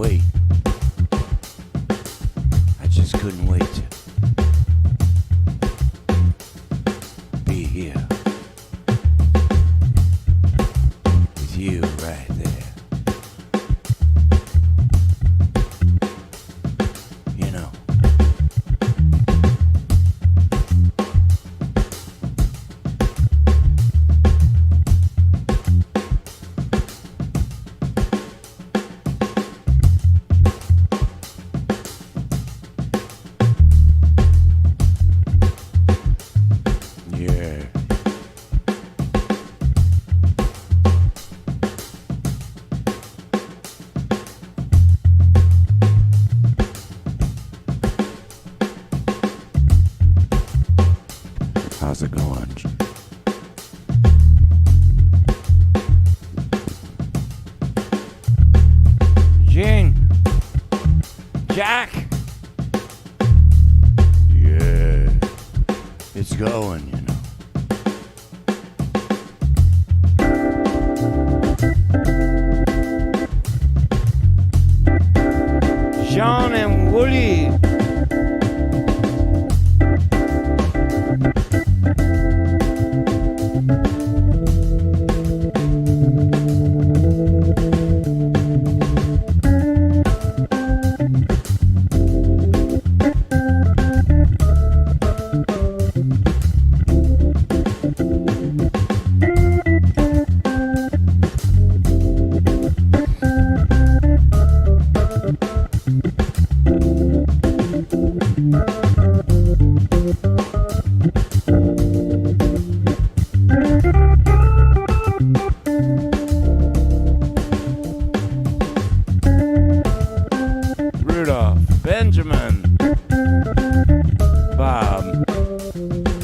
wait. I just couldn't wait to be here with you right there. You know. Yeah. How's it going? Gene? Jack? Yeah. It's going, you know. Sean and Woody. Rudolph, Benjamin, Bob,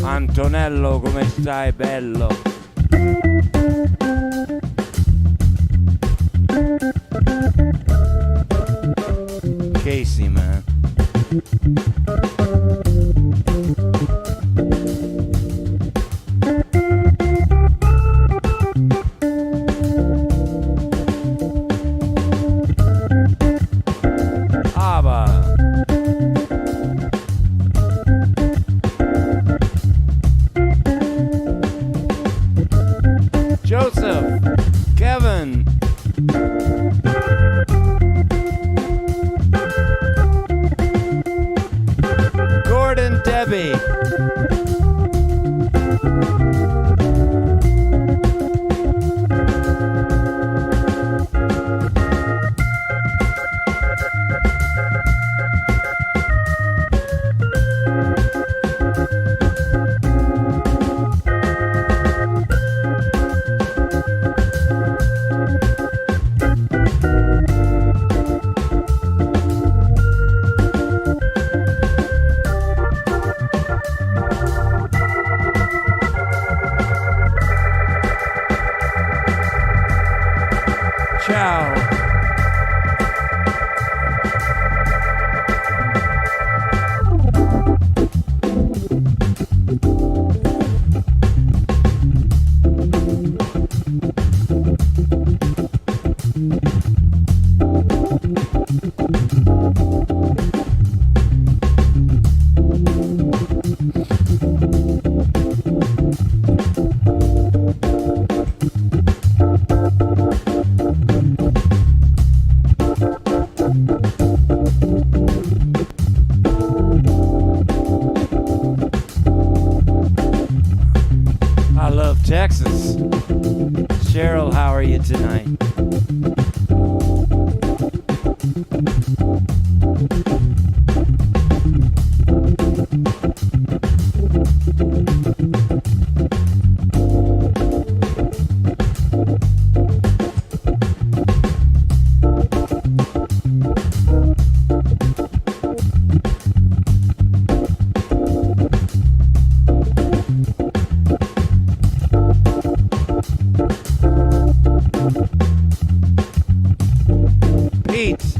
Antonello, come stai, bello? Casey, man. Abba. Joseph, Kevin, Gordon, Debbie, ciao. I love Texas. Cheryl, how are you tonight? Pete,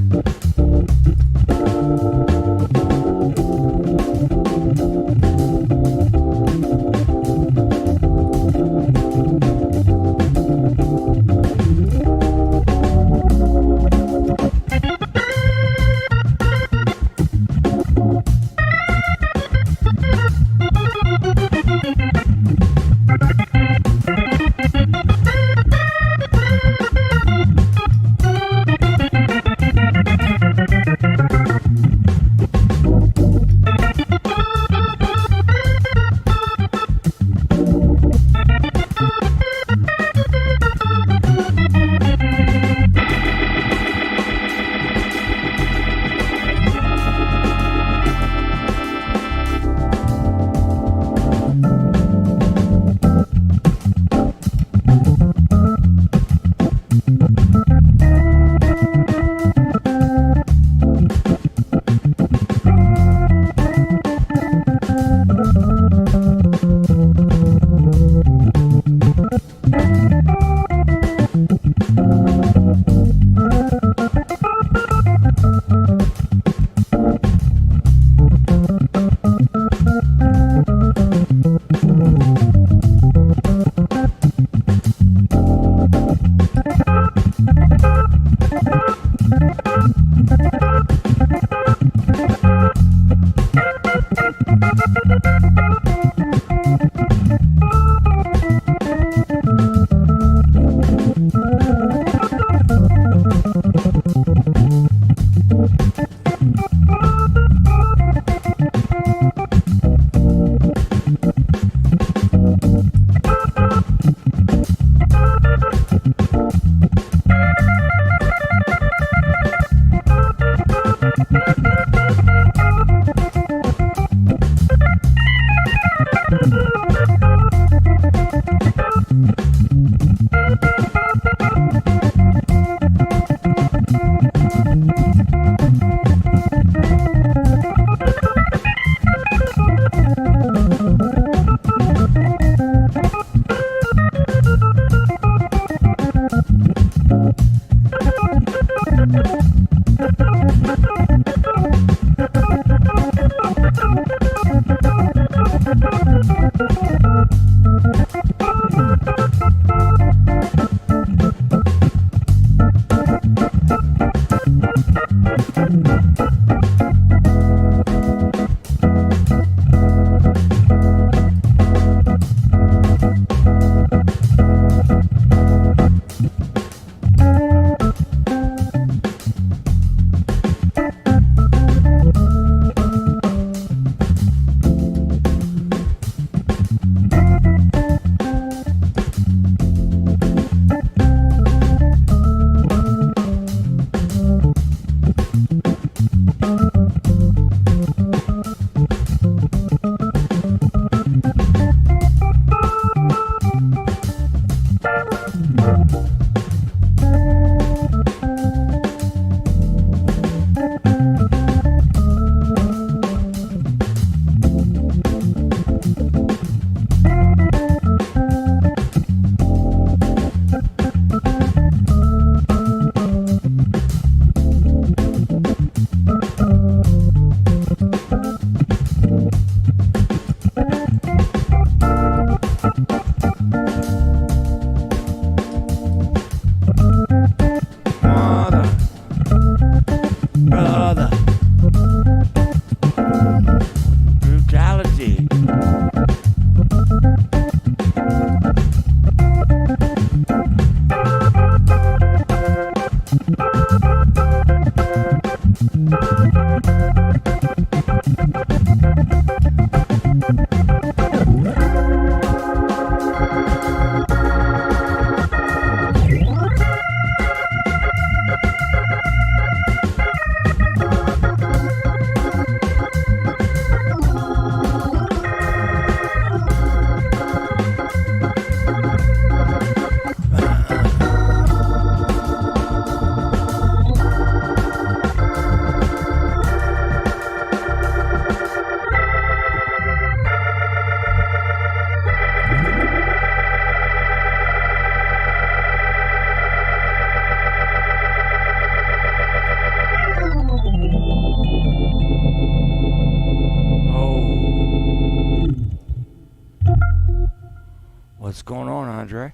What's going on, Andre?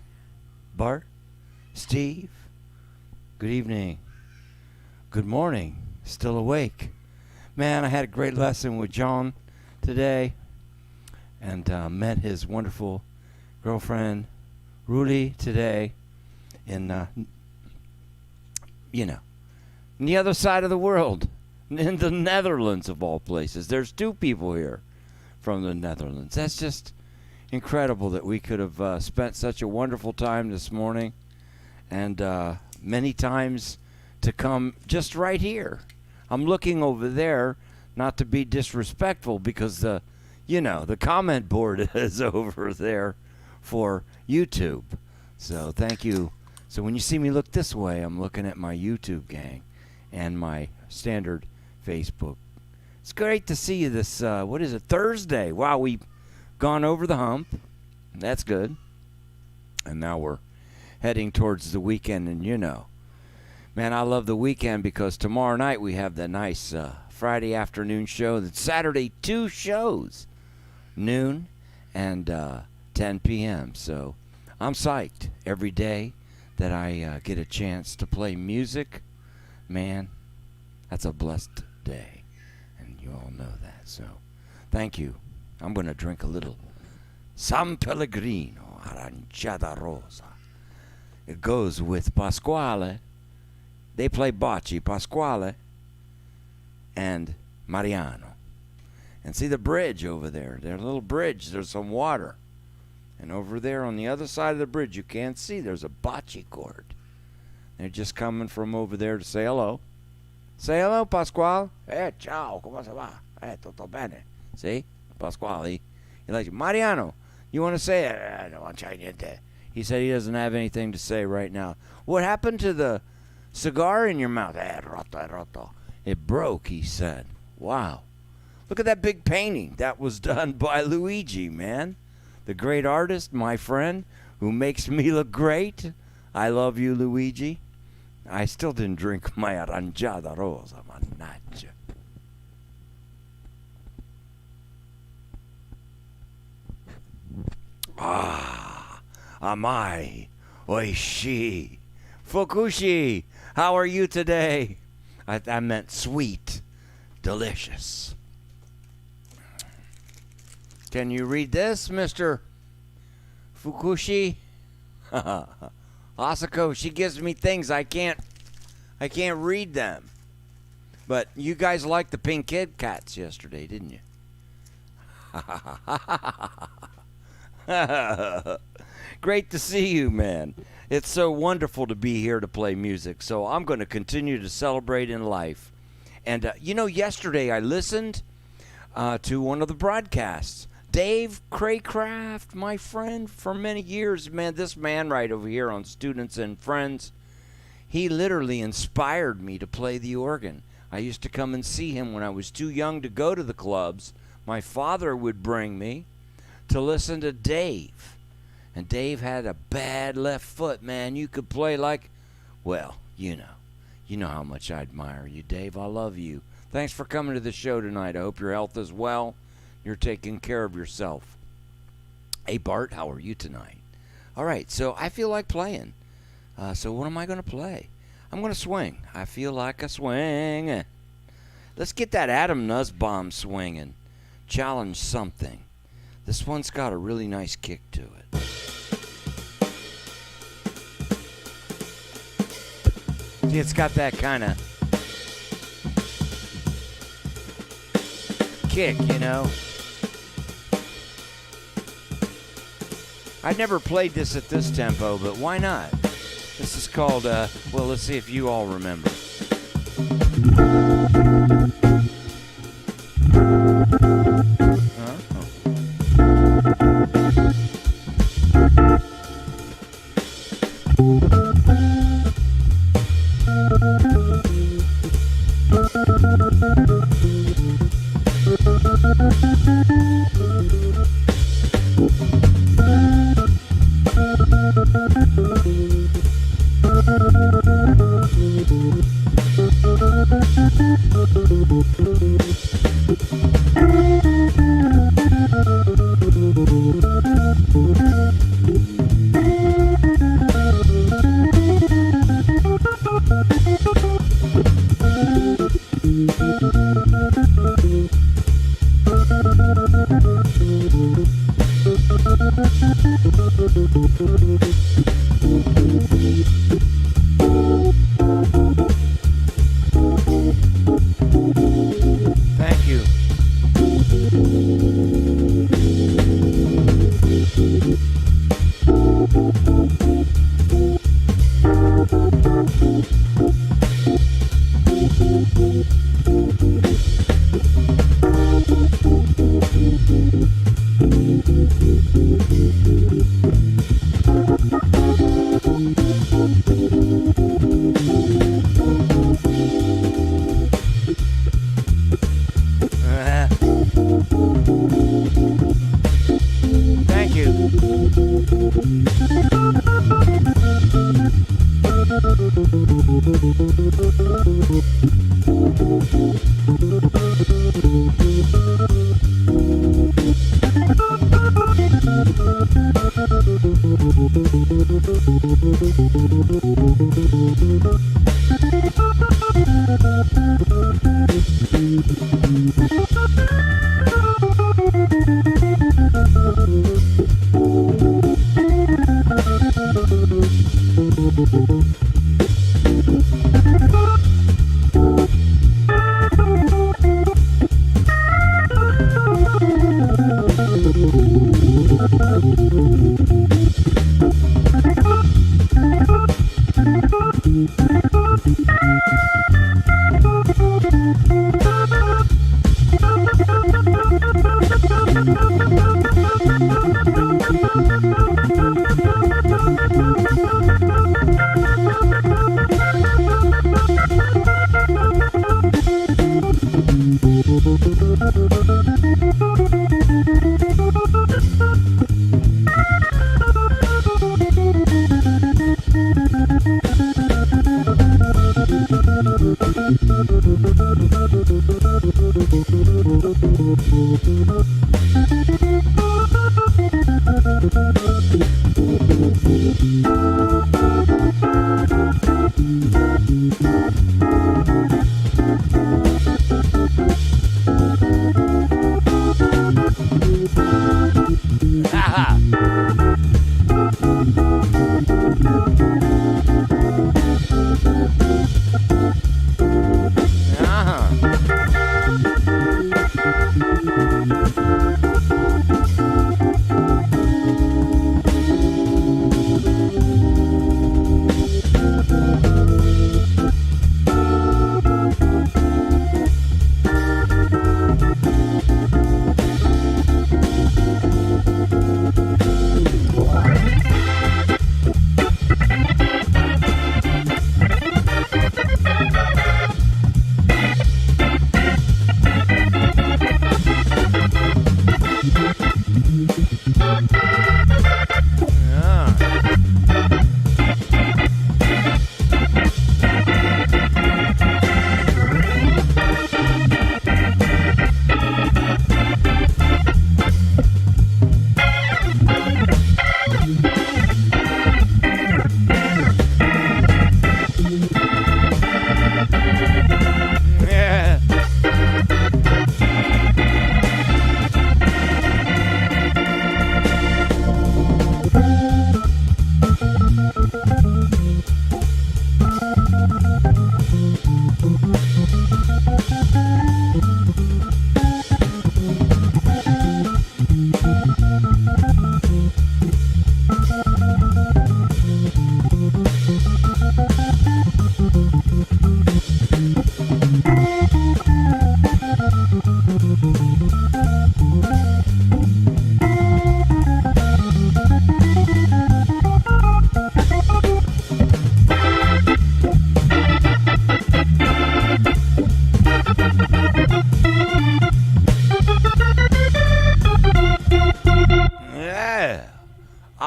Bart? Steve? Good evening. Good morning. Still awake. Man, I had a great lesson with John today and met his wonderful girlfriend, Rudy, today in, on the other side of the world, in the Netherlands of all places. There's two people here from the Netherlands. That's just incredible that we could have spent such a wonderful time this morning and many times to come just right here. I'm looking over there, not to be disrespectful, because the comment board is over there for YouTube. So thank you. So when you see me look this way, I'm looking at my YouTube gang and my standard Facebook. It's great to see you this, Thursday. Wow, we've gone over the hump. That's good. And now we're heading towards the weekend, and man, I love the weekend because tomorrow night we have the nice Friday afternoon show. Then Saturday, 2 shows, noon and 10 p.m. So I'm psyched every day that I get a chance to play music. Man, that's a blessed day, and you all know that. So thank you. I'm going to drink a little San Pellegrino Aranciata Rosa. It goes with Pasquale. They play bocce, Pasquale and Mariano. And see the bridge over there. There's a little bridge. There's some water. And over there on the other side of the bridge, you can't see, there's a bocce court. They're just coming from over there to say hello. Say hello, Pasquale. Ciao, come se va? Tutto bene. See? Pasquale. He like, Mariano, you want to say it? No, he said he doesn't have anything to say right now. What happened to the cigar in your mouth? Roto. It broke, he said. Wow. Look at that big painting. That was done by Luigi, man. The great artist, my friend, who makes me look great. I love you, Luigi. I still didn't drink my arranjada rosa, mannaggia. Ah, amai, oishi, fukushi. How are you today? I meant sweet, delicious. Can you read this, Mr. Fukushi? Asako, she gives me things I can't read them. But you guys liked the pink Kit Kats yesterday, didn't you? Great to see you, man. It's so wonderful to be here to play music. So I'm going to continue to celebrate in life. And, yesterday I listened to one of the broadcasts. Dave Craycraft, my friend for many years, man, this man right over here on Students and Friends, he literally inspired me to play the organ. I used to come and see him when I was too young to go to the clubs. My father would bring me to listen to Dave. And Dave had a bad left foot, man. You could play like, well, you know how much I admire you, Dave. I love you. Thanks for coming to the show tonight. I hope your health is well. You're taking care of yourself. Hey, Bart, how are you tonight? All right, so I feel like playing. So what am I going to play? I'm going to swing. I feel like a swing. Let's get that Adam Nussbaum swinging. Challenge something. This one's got a really nice kick to it. See, it's got that kind of kick, you know. I'd never played this at this tempo, but why not? This is called, well, let's see if you all remember. Thank you. Thank you.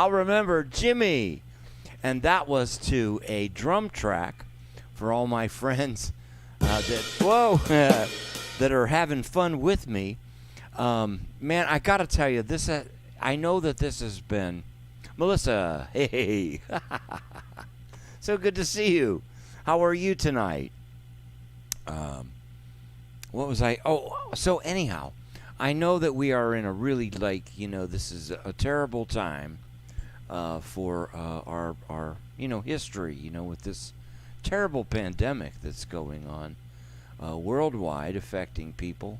I'll remember Jimmy. And that was to a drum track for all my friends that are having fun with me. Man, I got to tell you, this. I know that this has been... Melissa, hey. So good to see you. How are you tonight? What was I... Oh, so anyhow, I know that we are in a really, this is a terrible time for our history, with this terrible pandemic that's going on worldwide, affecting people.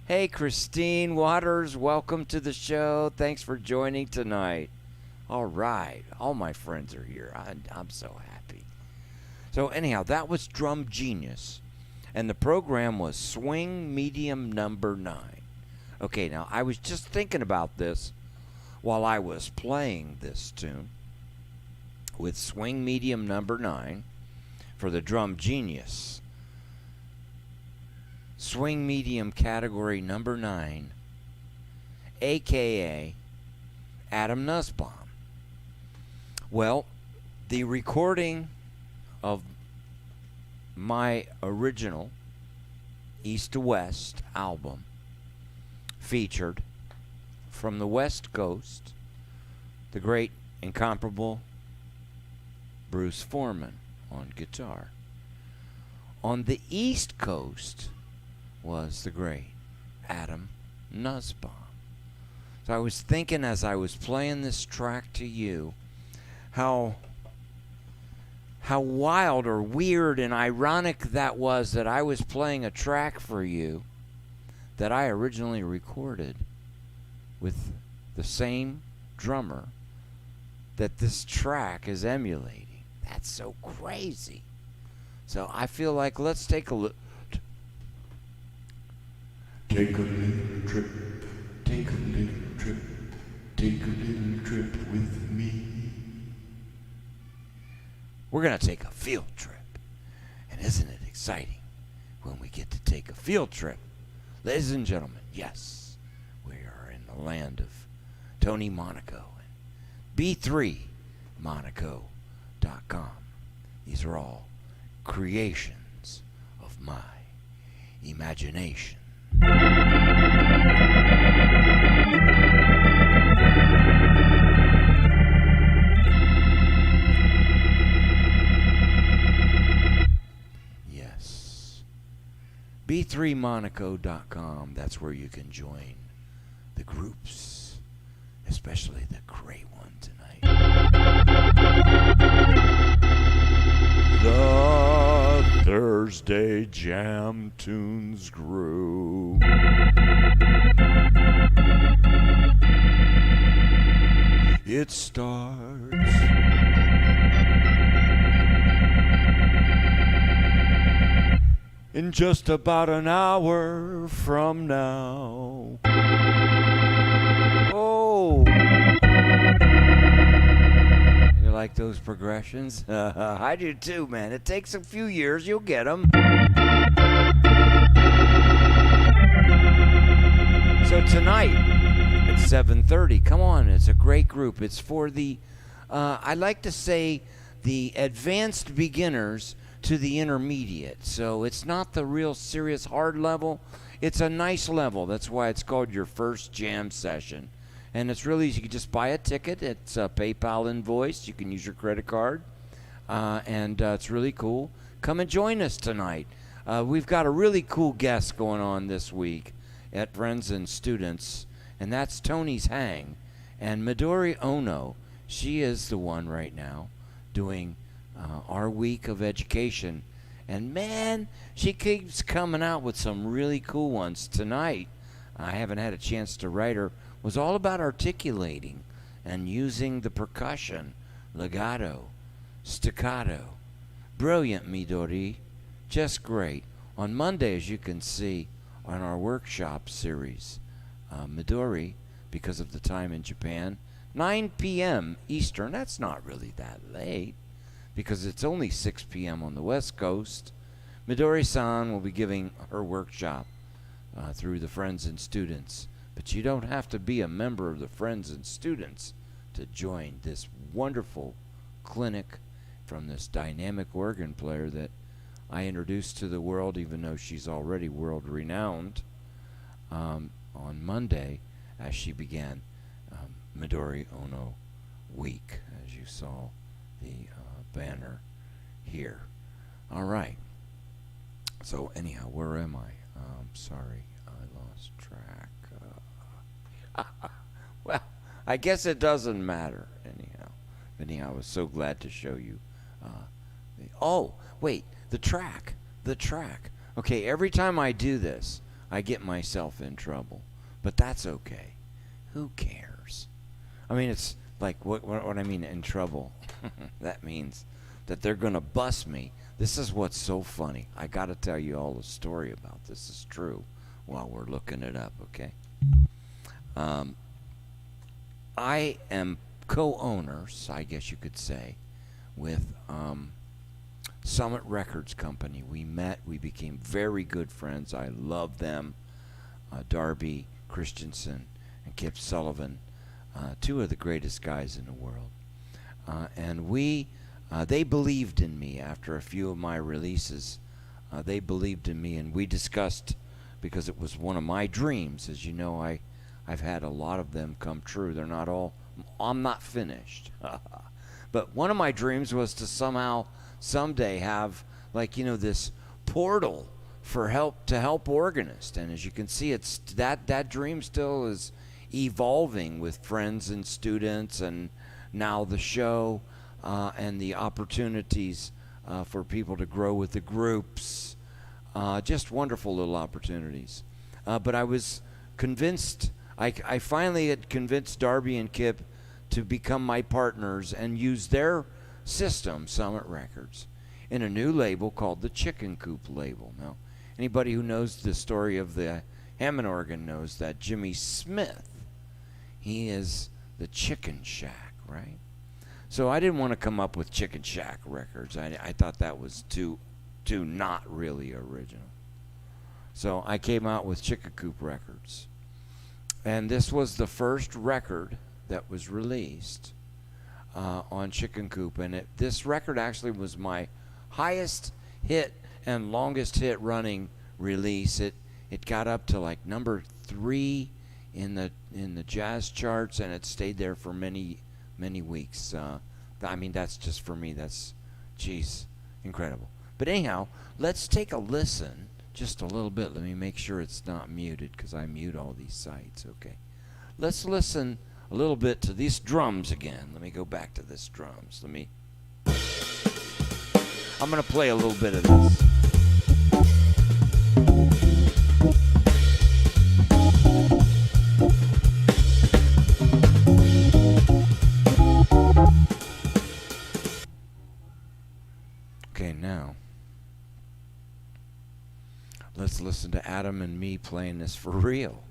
Hey, Christine Waters, welcome to the show. Thanks for joining tonight. All right, all my friends are here. I'm so happy. So anyhow, that was Drum Genius, and the program was Swing Medium Number 9. Okay, now I was just thinking about this while I was playing this tune with Swing Medium Number 9 for the Drum Genius. Swing Medium Category Number 9, a.k.a. Adam Nussbaum. Well, the recording of my original East to West album featured from the West Coast the great, incomparable Bruce Foreman on guitar. On the East Coast was the great Adam Nussbaum. So I was thinking as I was playing this track to you, how wild or weird and ironic that was that I was playing a track for you that I originally recorded with the same drummer that this track is emulating. That's so crazy. So I feel like let's take a look. Take a little trip, take a little trip, take a little trip with me. We're going to take a field trip. And isn't it exciting when we get to take a field trip? Ladies and gentlemen, yes, we are in the land of Tony Monaco and B3Monaco.com. These are all creations of my imagination. Yes. B3Monaco.com. That's where you can join the groups, especially the great one tonight. The Thursday Jam Tunes Group. It starts in just about an hour from now. Oh, you like those progressions? I do too, man. It takes a few years. You'll get them. So tonight at 7:30, come on. It's a great group. It's for the, I like to say, the advanced beginners to the intermediate. So it's not the real serious hard level. It's a nice level. That's why it's called your first jam session. And it's really easy. You can just buy a ticket. It's a PayPal invoice. You can use your credit card. And it's really cool. Come and join us tonight. We've got a really cool guest going on this week at Friends and Students. And that's Tony's Hang. And Midori Ono, she is the one right now doing our week of education. And man, she keeps coming out with some really cool ones. Tonight, I haven't had a chance to write her, was all about articulating and using the percussion, legato, staccato. Brilliant, Midori. Just great. On Monday, as you can see on our workshop series, Midori, because of the time in Japan, 9 p.m. Eastern. That's not really that late, because it's only 6 p.m. on the West Coast. Midori-san will be giving her workshop through the Friends and Students. But you don't have to be a member of the Friends and Students to join this wonderful clinic from this dynamic organ player that I introduced to the world, even though she's already world-renowned, on Monday as she began Midori Ono Week, as you saw the banner here. All right. So anyhow, where am I? Sorry, I lost track. Well, I guess it doesn't matter. Anyhow, I was so glad to show you. Oh, wait, the track. Okay, every time I do this, I get myself in trouble, but that's okay. Who cares? I mean, it's like what I mean in trouble. That means that they're gonna bust me. This is what's so funny. I gotta tell you all the story about this. Is true while we're looking it up, okay? I am co-owners, I guess you could say, with Summit Records Company. We met, we became very good friends. I love them. Darby Christensen and Kip Sullivan, two of the greatest guys in the world. And they believed in me after a few of my releases. They believed in me, and we discussed, because it was one of my dreams. As you know, I've had a lot of them come true. They're not all, I'm not finished. But one of my dreams was to someday have, like, this portal for help organists. And as you can see, it's that dream still is evolving with Friends and Students, and now the show, and the opportunities for people to grow with the groups. Just wonderful little opportunities. But I was convinced, I finally had convinced Darby and Kip to become my partners and use their system, Summit Records, in a new label called the Chicken Coop label. Now, anybody who knows the story of the Hammond organ knows that Jimmy Smith, he is the Chicken Shack, right? So I didn't want to come up with Chicken Shack Records. I thought that was too not really original. So I came out with Chicken Coop Records. And this was the first record that was released on Chicken Coop. And this record actually was my highest hit and longest hit running release. It got up to like number 3 in the jazz charts, and it stayed there for many weeks. I mean, that's just for me. That's, geez, incredible. But anyhow, let's take a listen just a little bit. Let me make sure it's not muted, because I mute all these sites. Okay, let's listen a little bit to these drums again. Let me go back to this drums. I'm gonna play a little bit of this. Okay, now let's listen to Adam and me playing this for real.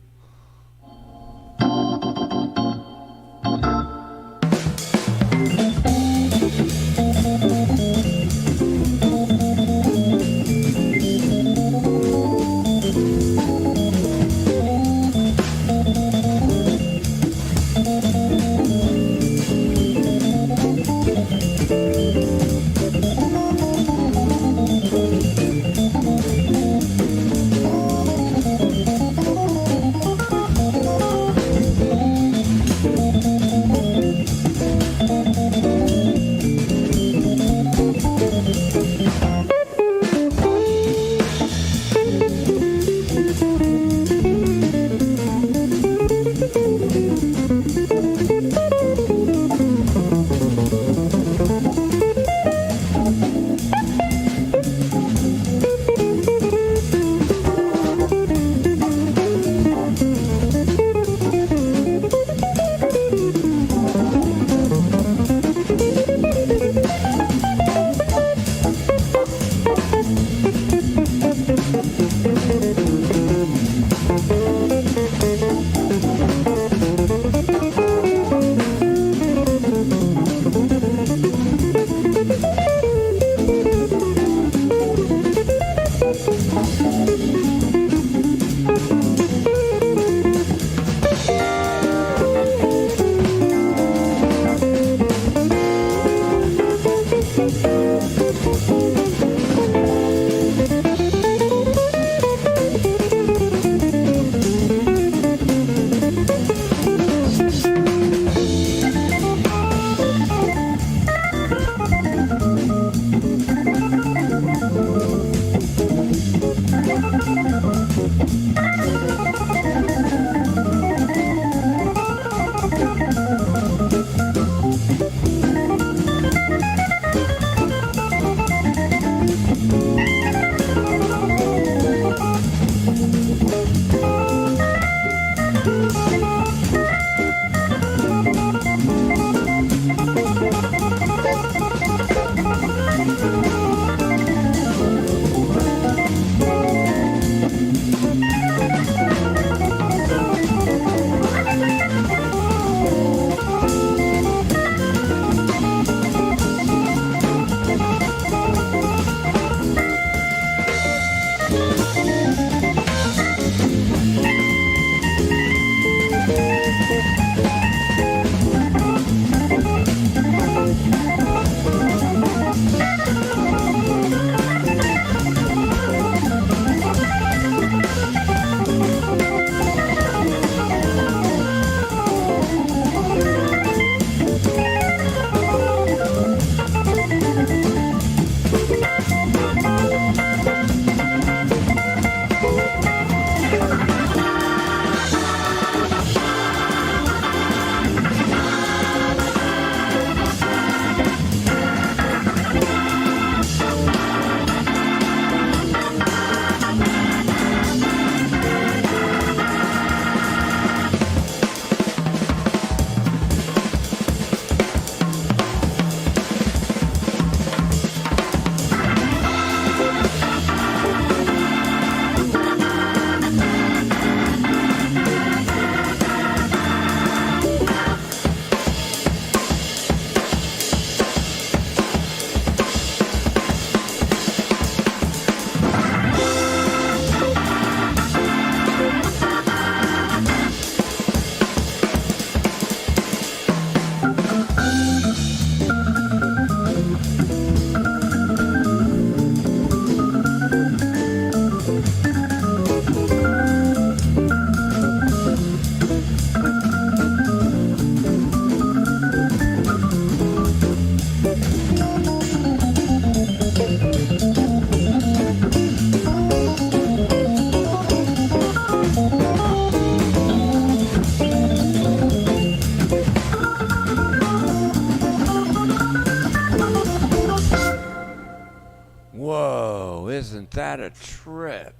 had a trip.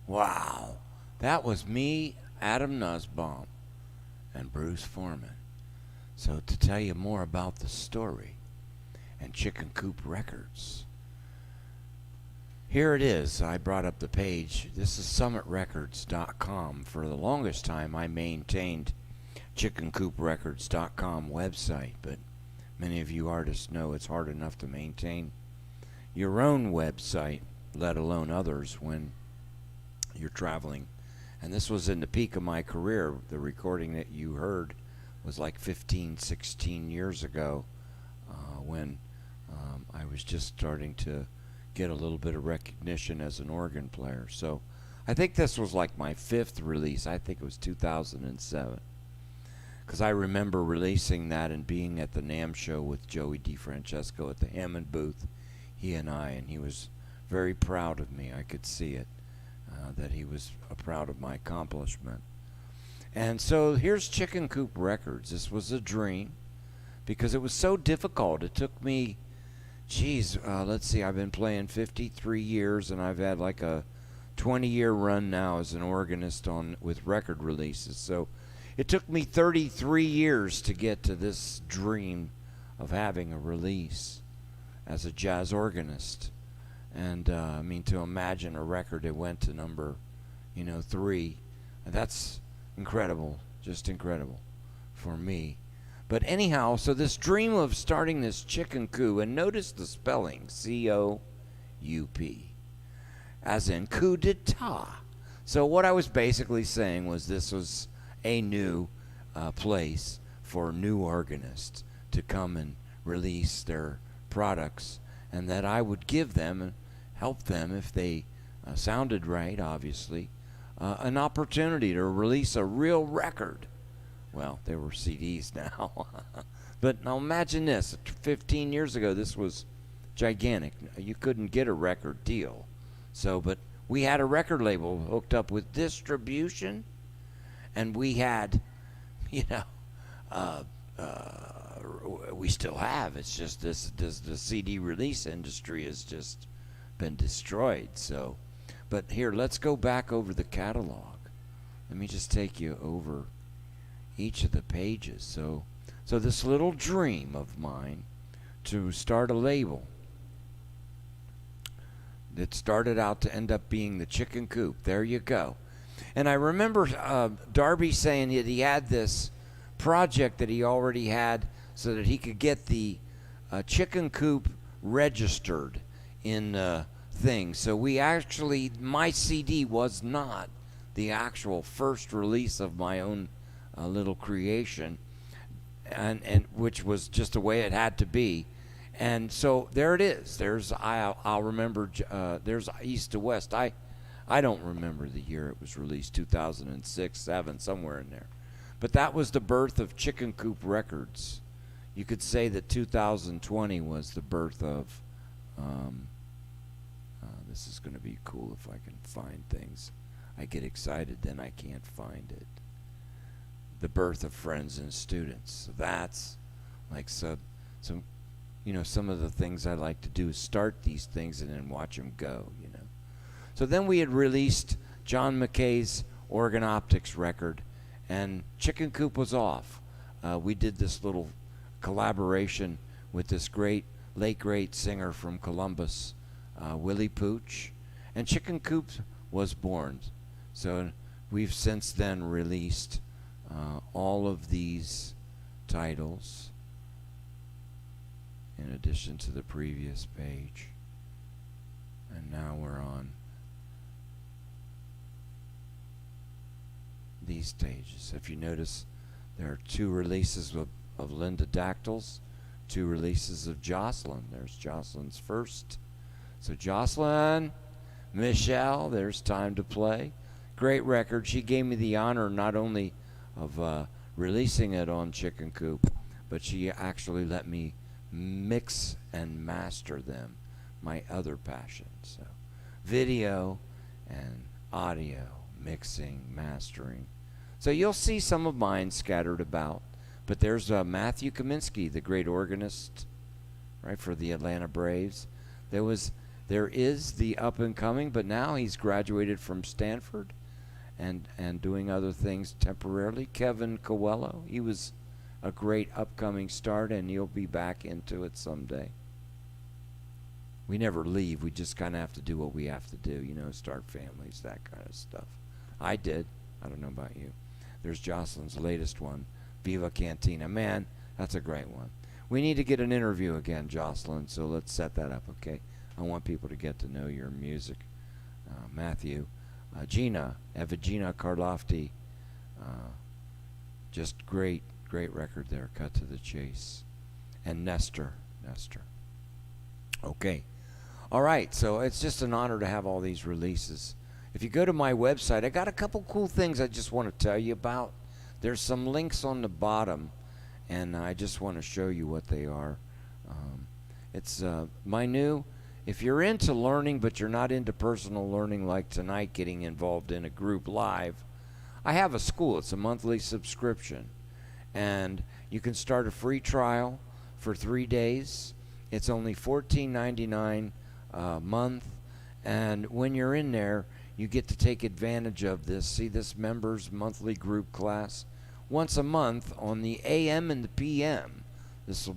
Wow. That was me, Adam Nussbaum, and Bruce Foreman. So to tell you more about the story and Chicken Coop Records, here it is. I brought up the page. This is summitrecords.com. For the longest time, I maintained chickencooprecords.com website, but many of you artists know it's hard enough to maintain your own website, let alone others, when you're traveling. And this was in the peak of my career. The recording that you heard was like 15, 16 years ago, when I was just starting to get a little bit of recognition as an organ player. So I think this was like my 5th release. I think it was 2007. Because I remember releasing that and being at the NAMM show with Joey DeFrancesco at the Hammond booth, he and he was very proud of me. I could see it, that he was proud of my accomplishment. And so here's Chicken Coop Records. This was a dream because it was so difficult. It took me, let's see, I've been playing 53 years and I've had like a 20-year run now as an organist with record releases. So it took me 33 years to get to this dream of having a release as a jazz organist. And I mean, to imagine a record that went to number 3, that's incredible, just incredible for me. But anyhow, so this dream of starting this Chicken Coop, and notice the spelling, C-O-U-P, as in coup d'etat. So what I was basically saying was this was a new place for new organists to come and release their products, and that I would give them and help them if they sounded right, obviously, an opportunity to release a real record. Well, they were CDs now. But now imagine this. 15 years ago, this was gigantic. You couldn't get a record deal. So, but we had a record label hooked up with distribution, and we had, we still have. It's just the CD release industry has just been destroyed. So, but here, let's go back over the catalog. Let me just take you over each of the pages. So this little dream of mine to start a label that started out to end up being the Chicken Coop. There you go. And I remember Darby saying that he had this project that he already had so that he could get the Chicken Coop registered in things. So we actually, my CD was not the actual first release of my own little creation, and which was just the way it had to be. And so there it is. I'll remember. There's East to West. I don't remember the year it was released. 2006, 7, somewhere in there. But that was the birth of Chicken Coop Records. You could say that 2020 was the birth of. This is going to be cool if I can find things. I get excited, then I can't find it. The birth of Friends and Students. So that's like some of the things I like to do is start these things and then watch them go. So then we had released John McKay's Organ Optics record, and Chicken Coop was off. We did this little collaboration with this late great singer from Columbus, Willie Pooch, and Chicken Coop was born. So we've since then released all of these titles in addition to the previous page, and now we're on these pages. If you notice, there are 2 releases of Linda Dactyls, 2 releases of Jocelyn. There's Jocelyn's first. So Jocelyn, Michelle, there's Time to Play. Great record. She gave me the honor not only of releasing it on Chicken Coop, but she actually let me mix and master them, my other passion. So video and audio, mixing, mastering. So you'll see some of mine scattered about, but there's Matthew Kaminsky, the great organist, right, for the Atlanta Braves. There was There is the up and coming, but now he's graduated from Stanford and doing other things temporarily. Kevin Coelho, he was a great upcoming start, and he'll be back into it someday. We never leave. We just kind of have to do what we have to do, start families, that kind of stuff. I did. I don't know about you. There's Jocelyn's latest one, Viva Cantina. Man, that's a great one. We need to get an interview again, Jocelyn, so let's set that up, okay? I want people to get to know your music. Matthew, Gina, Evagina Karlofti, just great record there, cut to the chase. And Nestor. Okay. All right, so it's just an honor to have all these releases. If you go to my website, I got a couple cool things I just want to tell you about. There's some links on the bottom, and I just want to show you what they are. It's my new, if you're into learning but you're not into personal learning like tonight, getting involved in a group live, I have a school. It's a monthly subscription, and you can start a free trial for 3 days. It's only $14.99 a month, and when you're in there, you get to take advantage of this. See this members monthly group class once a month on the AM and the PM. This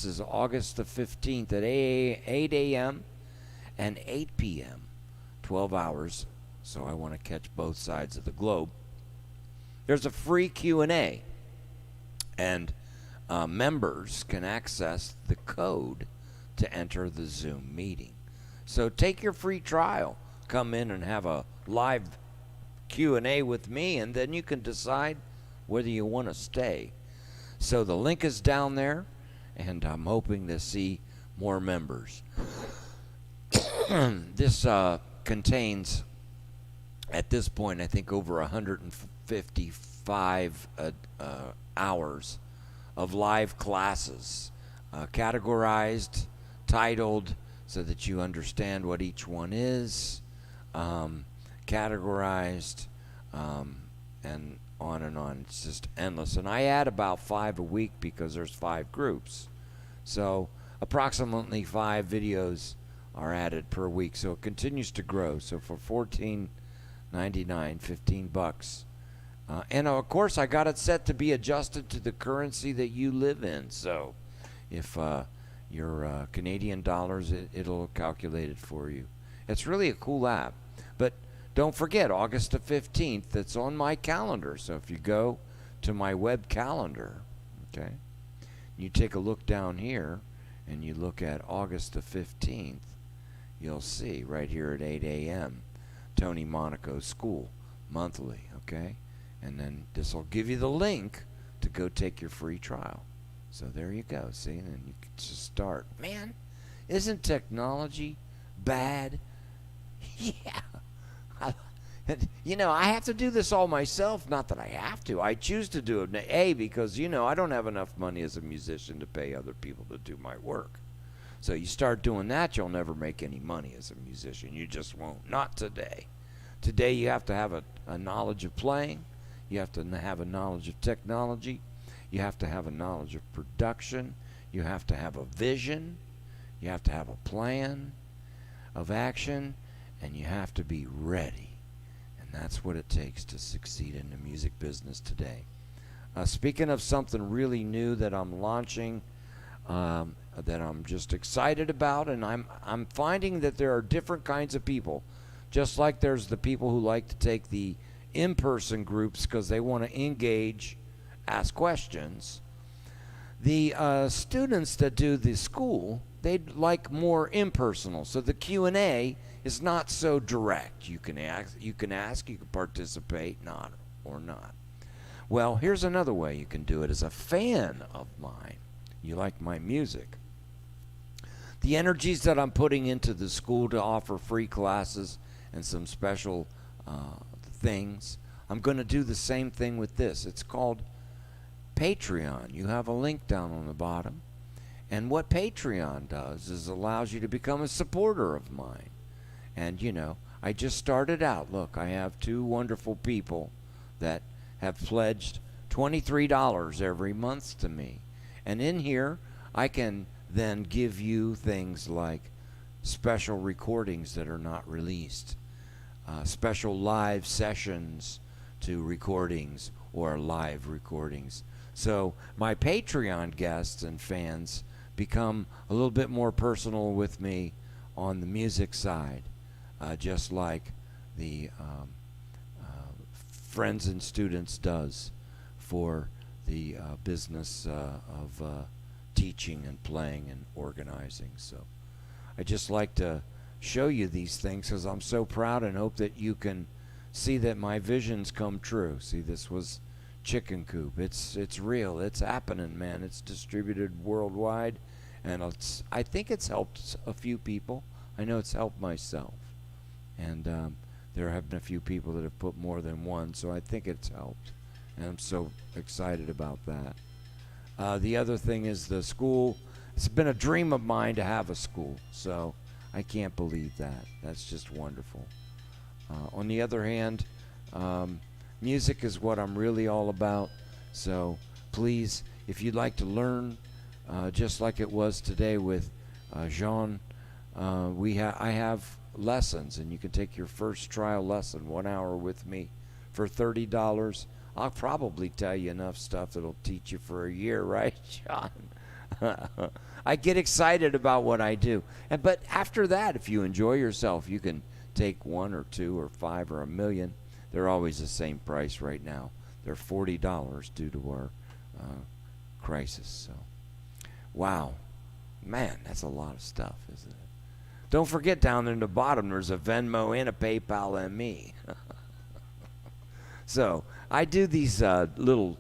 is August the 15th at 8 a.m. and 8 p.m. 12 hours. So I want to catch both sides of the globe. There's a free Q&A, and members can access the code to enter the Zoom meeting. So take your free trial. Come in and have a live Q&A with me, and then you can decide whether you want to stay. So the link is down there, and I'm hoping to see more members. This contains, at this point, I think over 155 hours of live classes, categorized, titled, so that you understand what each one is, categorized, and on and on. It's just endless. And I add about 5 a week because there's 5 groups. So approximately 5 videos are added per week. So it continues to grow. So for $14.99, $15. And of course, I got it set to be adjusted to the currency that you live in. So if your Canadian dollars, it'll calculate it for you. It's really a cool app. But don't forget, August the 15th, it's on my calendar. So if you go to my web calendar, okay, you take a look down here and you look at August the 15th, you'll see right here at 8 a.m. Tony Monaco School monthly, okay? And then this will give you the link to go take your free trial. So there you go, see? And then you can just start. Man, isn't technology bad? Yeah. I have to do this all myself. Not that I have to. I choose to do it. Because, I don't have enough money as a musician to pay other people to do my work. So you start doing that, you'll never make any money as a musician. You just won't. Not today. Today you have to have a knowledge of playing. You have to have a knowledge of technology. You have to have a knowledge of production. You have to have a vision. You have to have a plan of action. And you have to be ready. And that's what it takes to succeed in the music business today. Speaking of something really new that I'm launching, that I'm just excited about, and I'm finding that there are different kinds of people. Just like there's the people who like to take the in-person groups because they want to engage, ask questions. The students that do the school, they'd like more impersonal. So the Q&A is not so direct. You can ask, you can participate, not or not. Well, here's another way you can do it as a fan of mine. You like my music. The energies that I'm putting into the school to offer free classes and some special things, I'm going to do the same thing with this. It's called Patreon. You have a link down on the bottom. And what Patreon does is allows you to become a supporter of mine. And, I just started out. Look, I have 2 wonderful people that have pledged $23 every month to me. And in here, I can then give you things like special recordings that are not released, special live sessions to recordings or live recordings. So my Patreon guests and fans become a little bit more personal with me on the music side, just like the Friends and Students does for the business of teaching and playing and organizing. So I just like to show you these things because I'm so proud and hope that you can see that my visions come true. See, this was Chicken Coop. It's real. It's happening, man. It's distributed worldwide, and I think it's helped a few people. I know it's helped myself, and there have been a few people that have put more than one, so I think it's helped, and I'm so excited about that. The other thing is the school. It's been a dream of mine to have a school, so I can't believe that. That's just wonderful. On the other hand, music is what I'm really all about, so please, if you'd like to learn, just like it was today with Jean, I have lessons, and you can take your first trial lesson 1 hour with me for $30. I'll probably tell you enough stuff that'll teach you for a year, right, John? I get excited about what I do. But after that, if you enjoy yourself, you can take 1 or 2 or 5 or $1 million. They're always the same price right now. They're $40 due to our crisis. So, wow. Man, that's a lot of stuff, isn't it? Don't forget down in the bottom there's a Venmo and a PayPal and me. So I do these little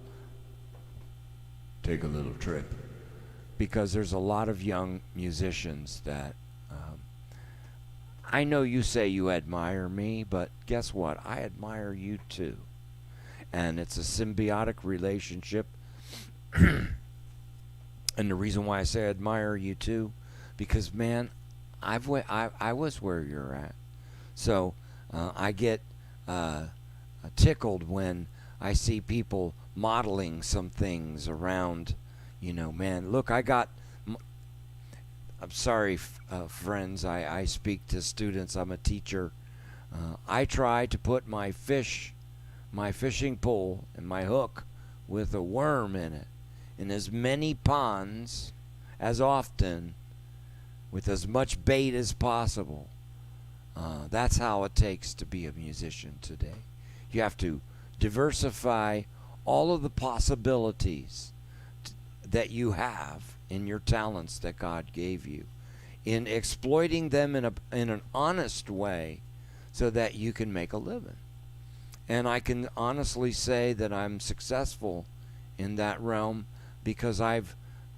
Take a little trip. because there's a lot of young musicians that I know you say you admire me, but guess what? I admire you too. And it's a symbiotic relationship. And the reason why I say I admire you too, because man, I was where you're at. So I get tickled when I see people modeling some things around, man, look, I'm sorry, friends, I speak to students, I'm a teacher. I try to put my fishing pole and my hook with a worm in it in as many ponds as often with as much bait as possible. That's how it takes to be a musician today. You have to diversify all of the possibilities that you have in your talents that God gave you, in exploiting them in an honest way so that you can make a living. And I can honestly say that I'm successful in that realm because I've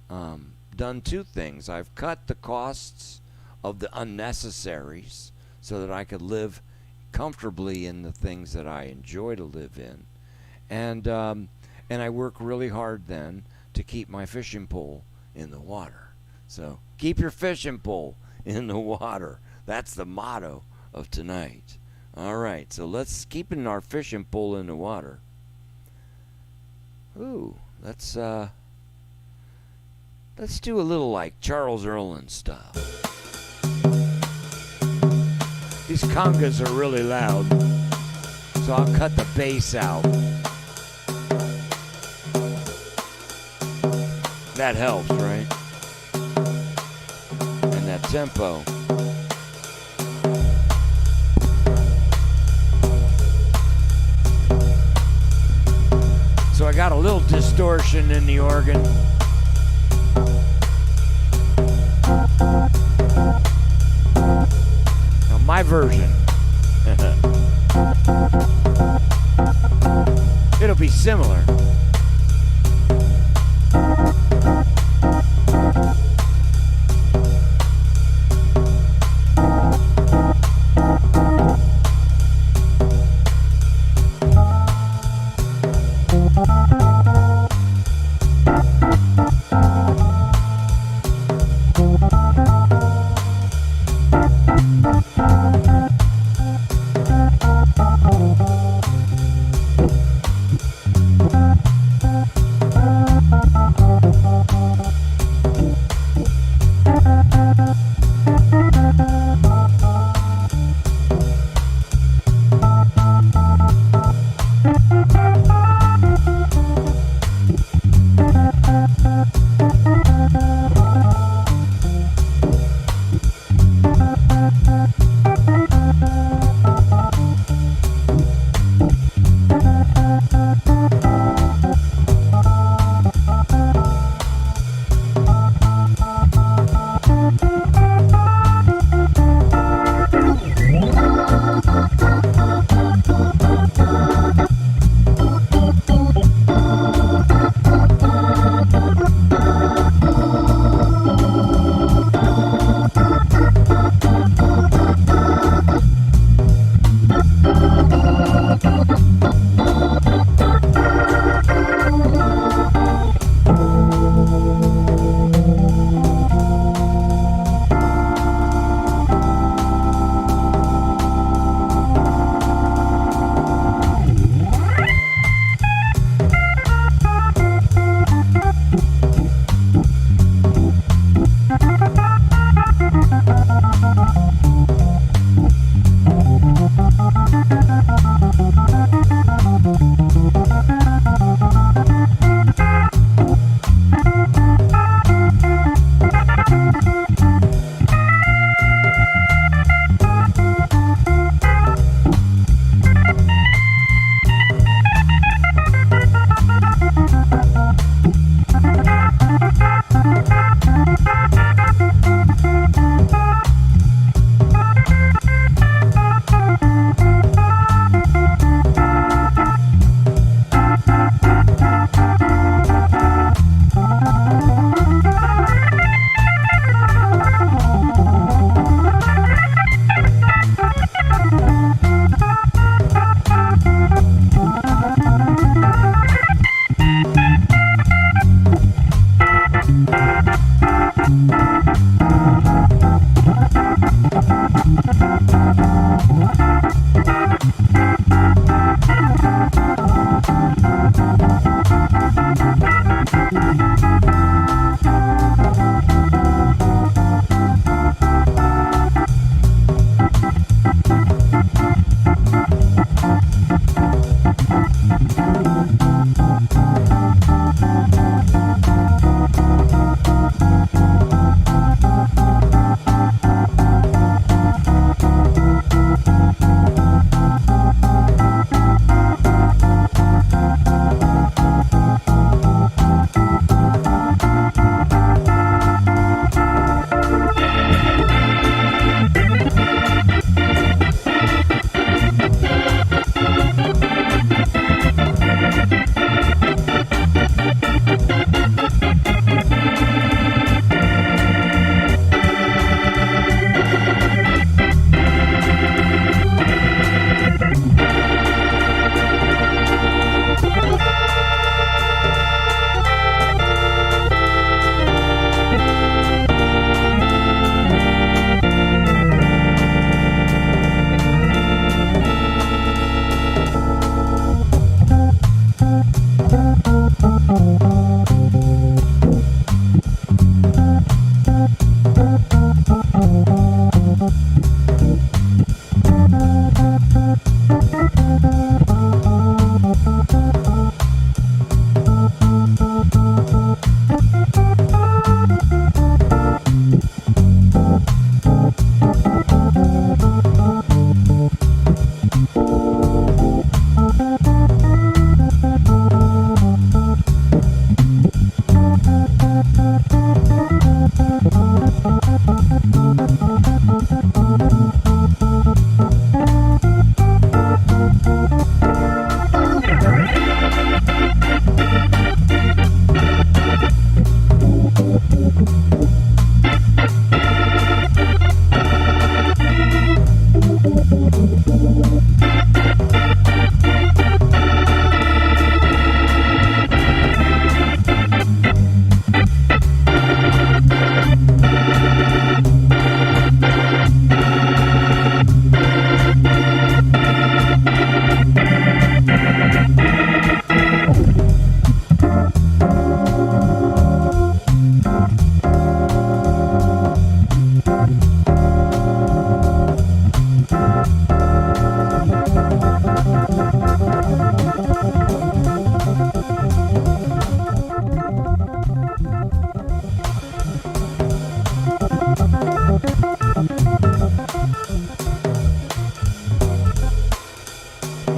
done two things. I've cut the costs of the unnecessaries so that I could live comfortably in the things that I enjoy to live in. And I work really hard then to keep my fishing pole in the water. So keep your fishing pole in the water. That's the motto of tonight. All right, so let's keep our fishing pole in the water. Ooh, let's do a little like Charles Earland stuff. These congas are really loud, so I'll cut the bass out. That helps, right? And that tempo. So I got a little distortion in the organ. Now my version. It'll be similar.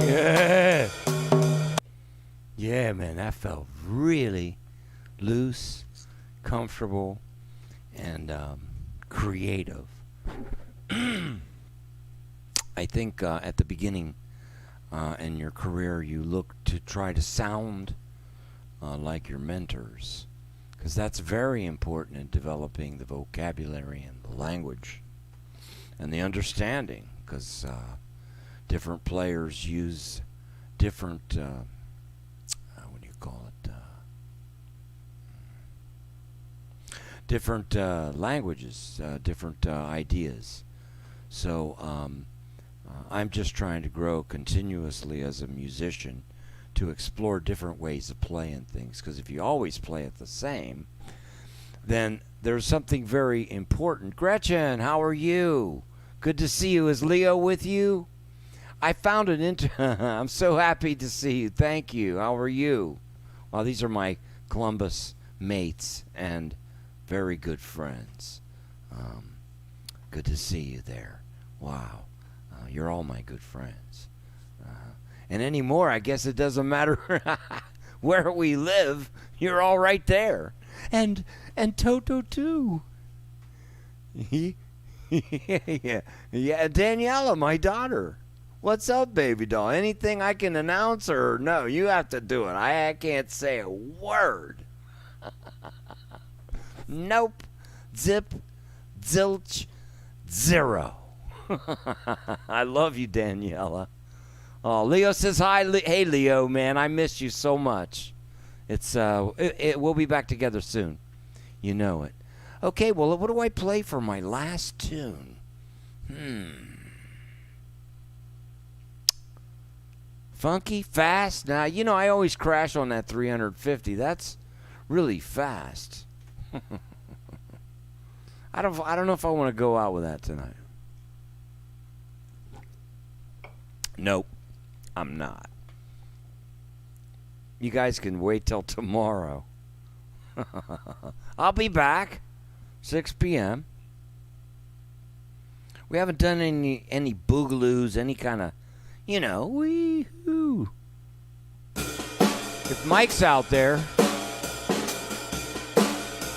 Yeah. Yeah, man, that felt really loose, comfortable, and creative. I think at the beginning in your career, you look to try to sound like your mentors, because that's very important in developing the vocabulary and the language and the understanding, because different players use different, what do you call it, different languages, different ideas. So I'm just trying to grow continuously as a musician to explore different ways of playing things, because if you always play it the same, then there's something very important. Gretchen, how are you? Good to see you. Is Leo with you? I found it I'm so happy to see you. Thank you. How are you? Well, these are my Columbus mates and very good friends. Good to see you there. Wow. You're all my good friends. And anymore, I guess it doesn't matter where we live. You're all right there. And Toto too. yeah, Daniela, my daughter. What's up, baby doll? Anything I can announce, or no? You have to do it. I can't say a word. Nope. Zip. Zilch. Zero. I love you, Daniela. Oh, Leo says hi. Hey, Leo, man, I miss you so much. It's we'll be back together soon. You know it. Okay, well, what do I play for my last tune? Funky, fast. Now, you know I always crash on that 350. That's really fast. I don't know if I want to go out with that tonight. Nope, I'm not. You guys can wait till tomorrow. I'll be back 6 p.m. We haven't done any boogaloos, any kind of, wee-hoo. If Mike's out there,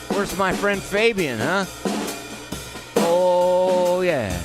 where's my friend Fabian, huh? Oh, yeah.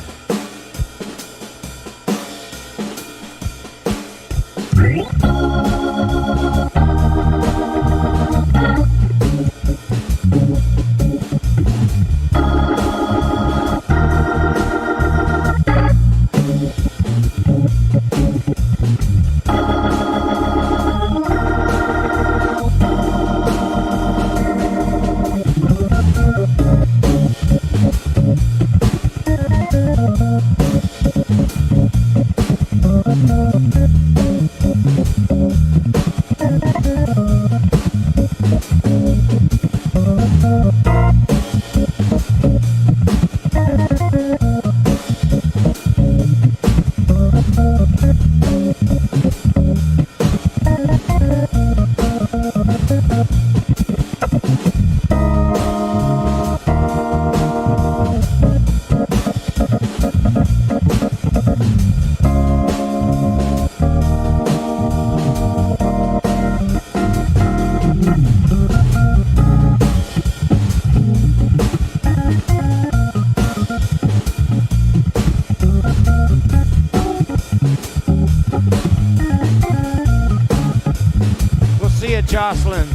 Jocelyn.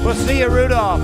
We'll see you, Rudolph.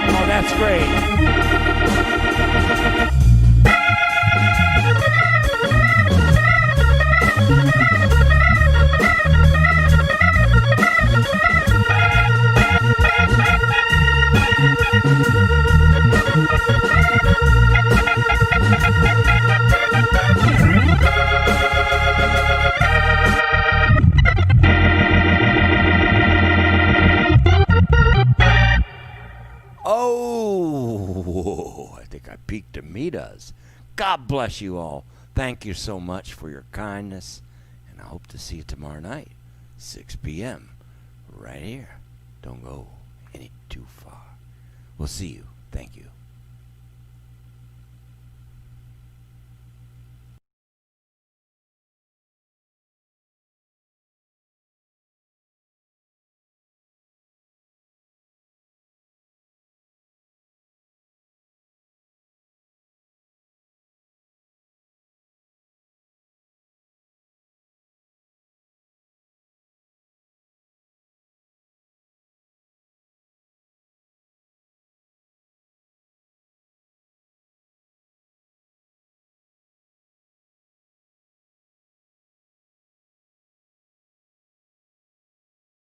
Oh, that's great. Oh, I think I peaked Amitas. God bless you all. Thank you so much for your kindness, and I hope to see you tomorrow night, 6 p.m., right here. Don't go any too far. We'll see you. Thank you.